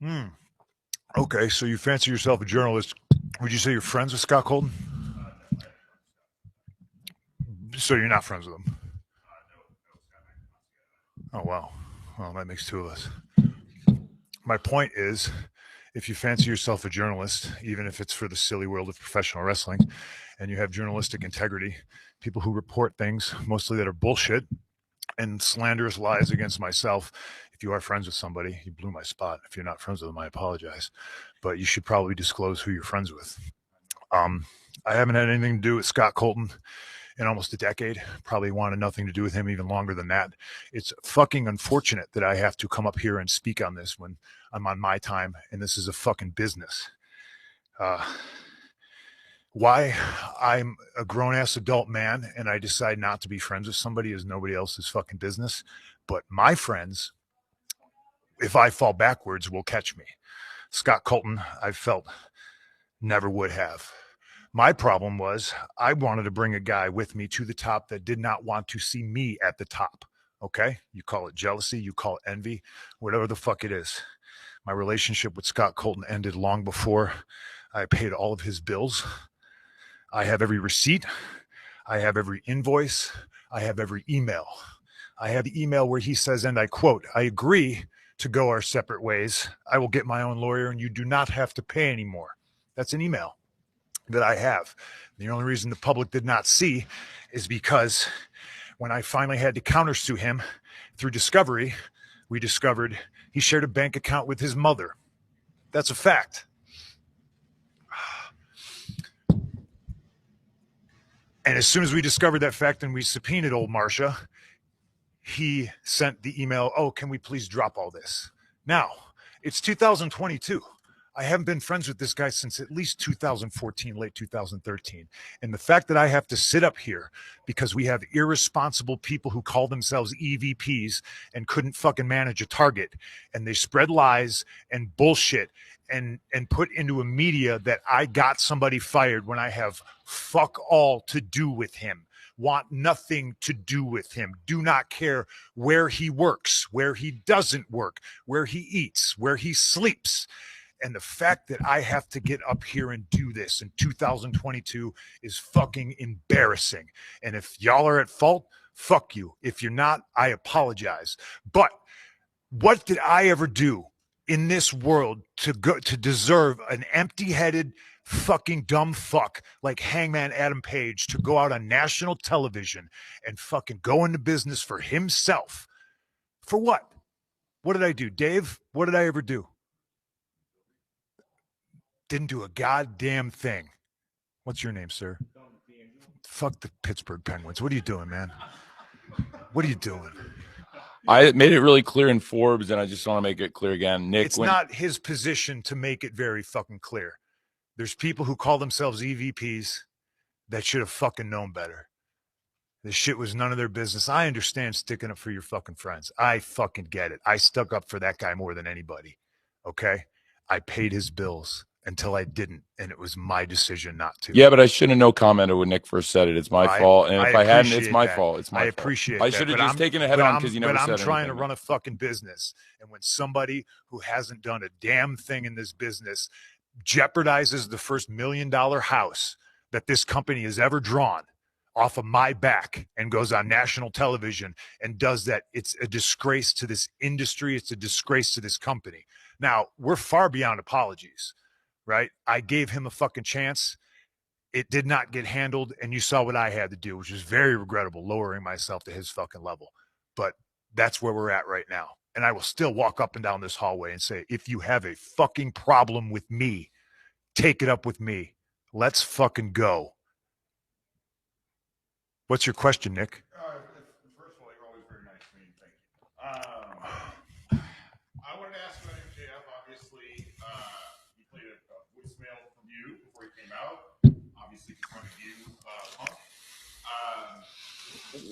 Hmm. Okay, so you fancy yourself a journalist. Would you say you're friends with Scott Colton? So you're not friends with him? Oh, wow. Well, that makes two of us. My point is, if you fancy yourself a journalist, even if it's for the silly world of professional wrestling, and you have journalistic integrity, people who report things mostly that are bullshit and slanderous lies against myself. If you are friends with somebody, you blew my spot. If you're not friends with them, I apologize. But you should probably disclose who you're friends with. Um, I haven't had anything to do with Scott Colton in almost a decade. Probably wanted nothing to do with him even longer than that. It's fucking unfortunate that I have to come up here and speak on this when I'm on my time and this is a fucking business. Uh, why I'm a grown ass adult man and I decide not to be friends with somebody is nobody else's fucking business. But my friends, if I fall backwards, will catch me. Scott Colton, I felt never would have. My problem was I wanted to bring a guy with me to the top that did not want to see me at the top. Okay? You call it jealousy, you call it envy, whatever the fuck it is. My relationship with Scott Colton ended long before I paid all of his bills. I have every receipt, I have every invoice, I have every email. I have the email where he says, and I quote, I agree to go our separate ways. I will get my own lawyer and you do not have to pay anymore. That's an email that I have. The only reason the public did not see is because when I finally had to countersue him through discovery, we discovered he shared a bank account with his mother. That's a fact. And as soon as we discovered that fact and we subpoenaed old Marcia, he sent the email, oh, can we please drop all this? Now, it's 2022. I haven't been friends with this guy since at least 2014, late 2013. And the fact that I have to sit up here because we have irresponsible people who call themselves EVPs and couldn't fucking manage a target, and they spread lies and bullshit and put into a media that I got somebody fired when I have fuck all to do with him. Want nothing to do with him. Do not care where he works, where he doesn't work, where he eats, where he sleeps. And the fact that I have to get up here and do this in 2022 is fucking embarrassing. And if y'all are at fault, fuck you. If you're not, I apologize. But what did I ever do in this world to deserve an empty-headed fucking dumb fuck like Hangman Adam Page to go out on national television and fucking go into business for himself? For what? What did I do, Dave? What did I ever do? Didn't do a goddamn thing. What's your name, sir? Fuck the Pittsburgh Penguins. What are you doing, man? What are you doing? I made it really clear in Forbes, and I just want to make it clear again. Nick, it's not his position to make it very fucking clear. There's people who call themselves EVPs that should have fucking known better. This shit was none of their business. I understand sticking up for your fucking friends. I fucking get it. I stuck up for that guy more than anybody. Okay? I paid his bills until I didn't, and it was my decision not to. Yeah, but I shouldn't have no commented when Nick first said it. It's my fault, and if I hadn't, it's my fault. It's my fault. I appreciate I should have just taken it head on because you never said anything. But I'm trying to run a fucking business, and when somebody who hasn't done a damn thing in this business jeopardizes the first $1 million house that this company has ever drawn off of my back and goes on national television and does that, it's a disgrace to this industry. It's a disgrace to this company. Now, we're far beyond apologies, right? I gave him a fucking chance. It did not get handled, and you saw what I had to do, which is very regrettable, lowering myself to his fucking level. But that's where we're at right now. And I will still walk up and down this hallway and say, if you have a fucking problem with me, take it up with me. Let's fucking go. What's your question, Nick? First of all, you're always very nice to me. Thank you. I wanted to ask about MJF. Obviously, he played a voicemail from you before he came out. Obviously, he's front of you, Punk.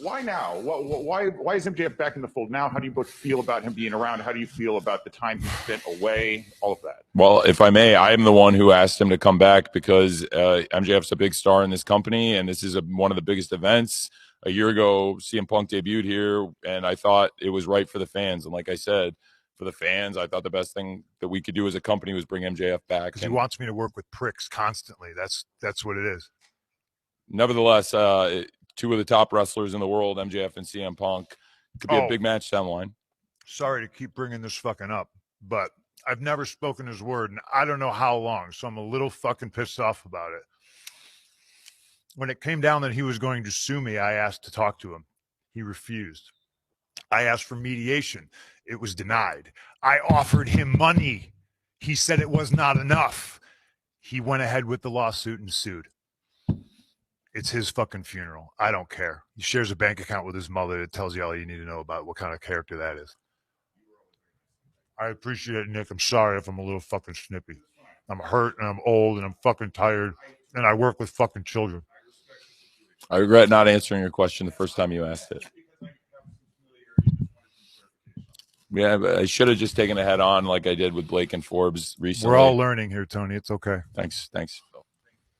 Why now? Why is MJF back in the fold now? How do you both feel about him being around? How do you feel about the time he spent away? All of that. Well, if I may, I am the one who asked him to come back because MJF's a big star in this company, and this is one of the biggest events. A year ago, CM Punk debuted here, and I thought it was right for the fans. And like I said, for the fans. I thought the best thing that we could do as a company was bring MJF back. Because he wants me to work with pricks constantly. That's what it is. Nevertheless, two of the top wrestlers in the world, MJF and CM Punk, could be a big match down the line. Sorry to keep bringing this fucking up, but I've never spoken his word in I don't know how long, so I'm a little fucking pissed off about it. When it came down that he was going to sue me, I asked to talk to him. He refused. I asked for mediation. It was denied. I offered him money. He said it was not enough. He went ahead with the lawsuit and sued. It's his fucking funeral. I don't care. He shares a bank account with his mother that tells you all you need to know about what kind of character that is. I appreciate it, Nick. I'm sorry if I'm a little fucking snippy. I'm hurt and I'm old and I'm fucking tired and I work with fucking children. I regret not answering your question the first time you asked it. Yeah, but I should have just taken it head on like I did with Blake and Forbes recently. We're all learning here, Tony. It's okay. Thanks.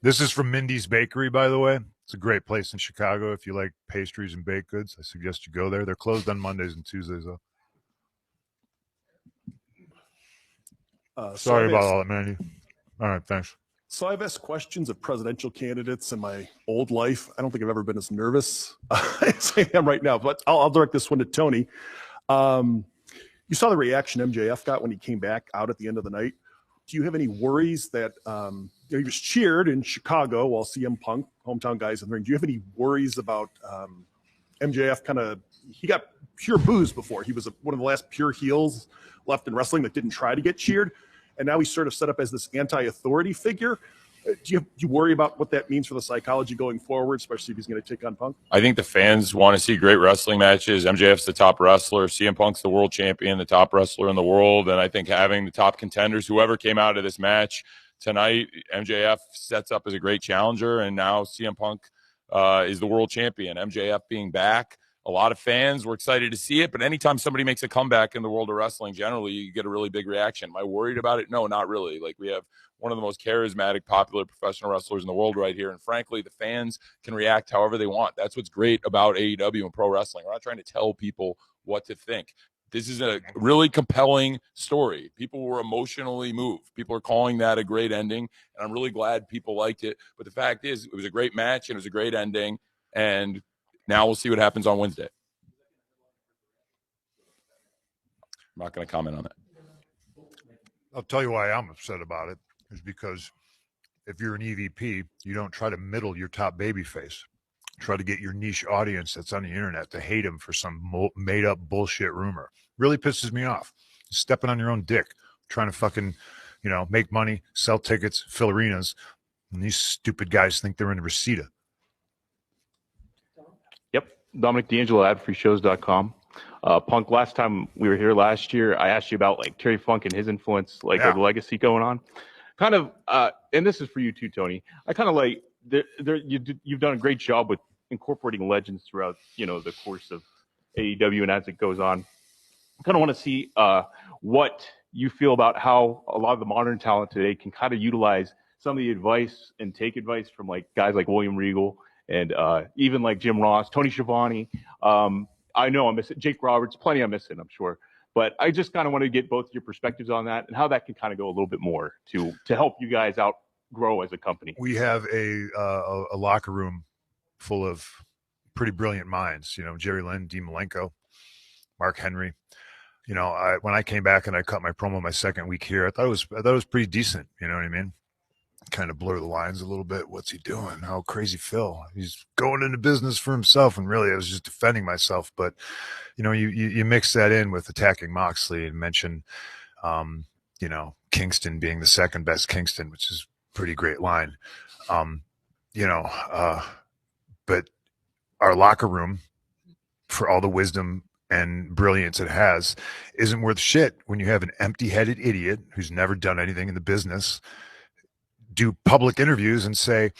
This is from Mindy's Bakery, by the way. It's a great place in Chicago. If you like pastries and baked goods, I suggest you go there. They're closed on Mondays and Tuesdays, though. Sorry about all that, Mandy. All right, thanks. So I've asked questions of presidential candidates in my old life. I don't think I've ever been as nervous as I am right now, but I'll direct this one to Tony. You saw the reaction MJF got when he came back out at the end of the night. Do you have any worries that he was cheered in Chicago while CM Punk, hometown guys in the ring? Do you have any worries about MJF he got pure boos before. He was one of the last pure heels left in wrestling that didn't try to get cheered. And now he's sort of set up as this anti-authority figure. Do you worry about what that means for the psychology going forward, especially if he's going to take on Punk? I think the fans want to see great wrestling matches. MJF's the top wrestler. CM Punk's the world champion, the top wrestler in the world. And I think having the top contenders, whoever came out of this match tonight, MJF sets up as a great challenger. And now CM Punk is the world champion. MJF being back, a lot of fans were excited to see it. But anytime somebody makes a comeback in the world of wrestling, generally you get a really big reaction. Am I worried about it? No, not really. Like, we have one of the most charismatic, popular professional wrestlers in the world right here. And frankly, the fans can react however they want. That's what's great about AEW and pro wrestling. We're not trying to tell people what to think. This is a really compelling story. People were emotionally moved. People are calling that a great ending, and I'm really glad people liked it. But the fact is, it was a great match, and it was a great ending, and now we'll see what happens on Wednesday. I'm not going to comment on that. I'll tell you why I'm upset about it. Is because if you're an EVP, you don't try to middle your top babyface. Try to get your niche audience that's on the internet to hate him for some made-up bullshit rumor. Really pisses me off. Stepping on your own dick, trying to fucking, make money, sell tickets, fill arenas, and these stupid guys think they're in Reseda. Yep, Dominic D'Angelo, adfreeshows.com. Punk, last time we were here last year, I asked you about like Terry Funk and his influence, or the legacy going on. Kind of, and this is for you too, Tony. I kind of like you've done a great job with incorporating legends throughout, the course of AEW and as it goes on. I kind of want to see what you feel about how a lot of the modern talent today can kind of utilize some of the advice and take advice from like guys like William Regal and even like Jim Ross, Tony Schiavone. I know I'm missing Jake Roberts, plenty I'm missing, I'm sure. But I just kind of want to get both your perspectives on that and how that can kind of go a little bit more to help you guys out grow as a company. We have a locker room full of pretty brilliant minds. Jerry Lynn, Dean Malenko, Mark Henry. When I came back and I cut my promo my second week here, I thought it was pretty decent. You know what I mean? Kind of blur the lines a little bit. What's he doing? How crazy Phil? He's going into business for himself. And really, I was just defending myself. But, you mix that in with attacking Moxley and mention, Kingston being the second best Kingston, which is a pretty great line. But our locker room, for all the wisdom and brilliance it has, isn't worth shit when you have an empty-headed idiot who's never done anything in the business do public interviews and say,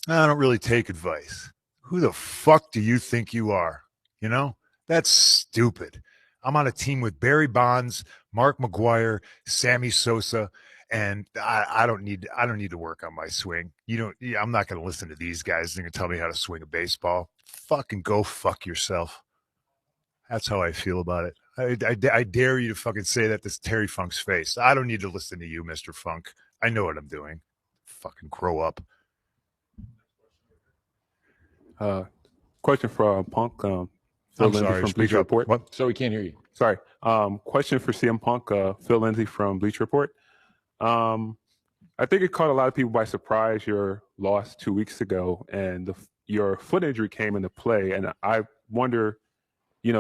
I don't really take advice. Who the fuck do you think you are? That's stupid. I'm on a team with Barry Bonds, Mark McGuire, Sammy Sosa, and I don't need to work on my swing. I'm not going to listen to these guys. They're going to tell me how to swing a baseball. Fucking go fuck yourself. That's how I feel about it. I dare you to fucking say that to Terry Funk's face. I don't need to listen to you, Mr. Funk. I know what I'm doing. Fucking grow up. Question for Punk. Phil I'm Lindsay sorry. from Speak Bleacher up. Report. What? So we can't hear you. Sorry. Question for CM Punk. Phil Lindsay from Bleacher Report. I think it caught a lot of people by surprise your loss 2 weeks ago, and your foot injury came into play. And I wonder,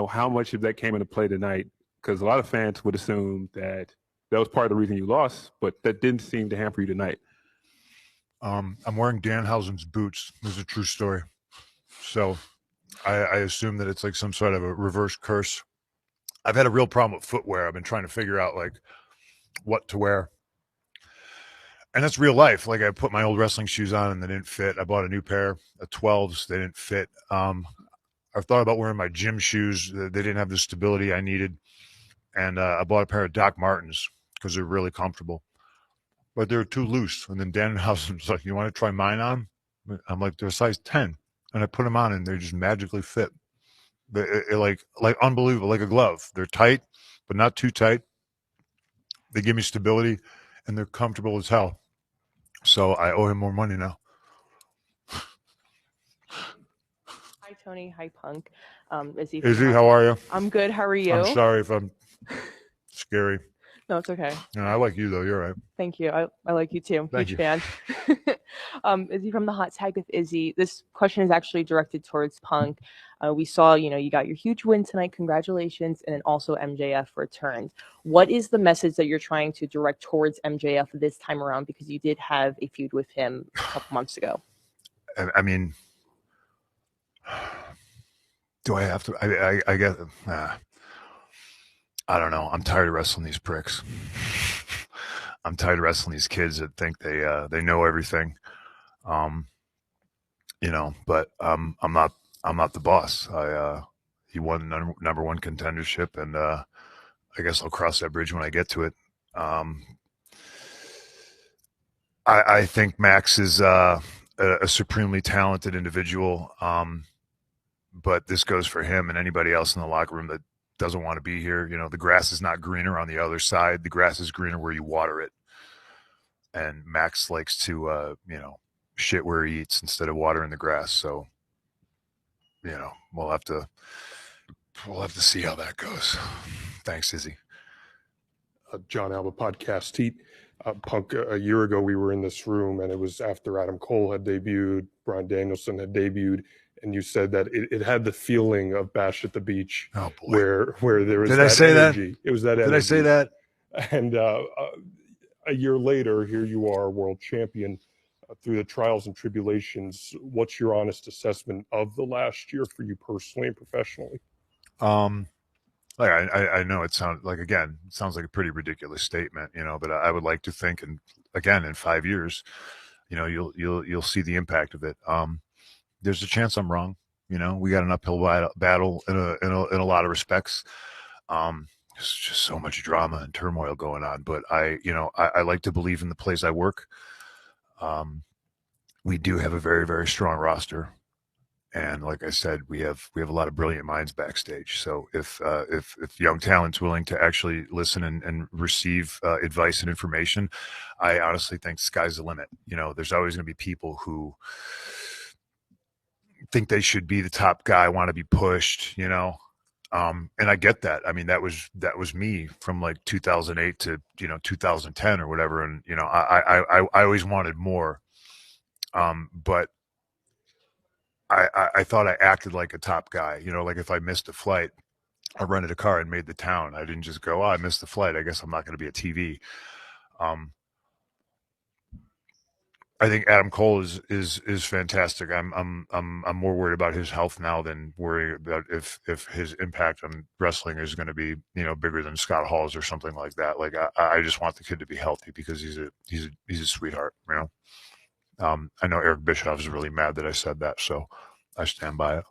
how much of that came into play tonight? Because a lot of fans would assume that was part of the reason you lost, but that didn't seem to hamper you tonight. I'm wearing Danhausen's boots. This is a true story. So I assume that it's like some sort of a reverse curse. I've had a real problem with footwear. I've been trying to figure out like what to wear. And that's real life. Like I put my old wrestling shoes on and they didn't fit. I bought a new pair of 12s. They didn't fit. I've thought about wearing my gym shoes. They didn't have the stability I needed. And I bought a pair of Doc Martens because they're really comfortable. But they're too loose. And then Danhausen's like, you want to try mine on? I'm like, they're a size 10. And I put them on and they just magically fit. They're like unbelievable, like a glove. They're tight, but not too tight. They give me stability and they're comfortable as hell. So I owe him more money now. Hi, Tony. Hi, Punk. Izzy, How are you? I'm good. How are you? I'm sorry if I'm scary. No, it's okay. No, I like you, though. You're right. Thank you. I like you too. Thank Huge you. fan. Izzy from the Hot Tag with Izzy. This question is actually directed towards Punk. We saw, you got your huge win tonight. Congratulations. And then also MJF returned. What is the message that you're trying to direct towards MJF this time around? Because you did have a feud with him a couple months ago. I mean, do I have to? I guess. I don't know. I'm tired of wrestling these pricks. I'm tired of wrestling these kids that think they know everything. But I'm not the boss. He won number one contendership, and I guess I'll cross that bridge when I get to it. I think Max is a supremely talented individual, but this goes for him and anybody else in the locker room that doesn't want to be here. The grass is not greener on the other side. The grass is greener where you water it. And Max likes to, shit where he eats instead of watering the grass. So, we'll have to see how that goes. Thanks, Izzy. John Alba podcast. Punk, a year ago, we were in this room and it was after Adam Cole had debuted, Bryan Danielson had debuted, and you said that it had the feeling of Bash at the Beach, where there was Did I say energy. that? It was that energy. Did I say that? And a year later, here you are, world champion. Through the trials and tribulations, what's your honest assessment of the last year for you personally and professionally? I know it sounds like a pretty ridiculous statement, but I would like to think, and again, in 5 years, you'll see the impact of it. There's a chance I'm wrong. We got an uphill battle in a lot of respects. There's just so much drama and turmoil going on, but I like to believe in the place I work. We do have a very, very strong roster. And like I said, we have a lot of brilliant minds backstage. So if young talent's willing to actually listen and receive advice and information, I honestly think sky's the limit. There's always going to be people who think they should be the top guy, want to be pushed, and I get that. I mean, that was me from like 2008 to 2010 or whatever, and I always wanted more, but I thought I acted like a top guy. Like if I missed a flight, I rented a car and made the town. I didn't just go, I missed the flight, I guess I'm not going to be a TV. I think Adam Cole is fantastic. I'm more worried about his health now than worried about if his impact on wrestling is going to be bigger than Scott Hall's or something like that. Like I just want the kid to be healthy because he's a sweetheart. I know Eric Bischoff is really mad that I said that, so I stand by it.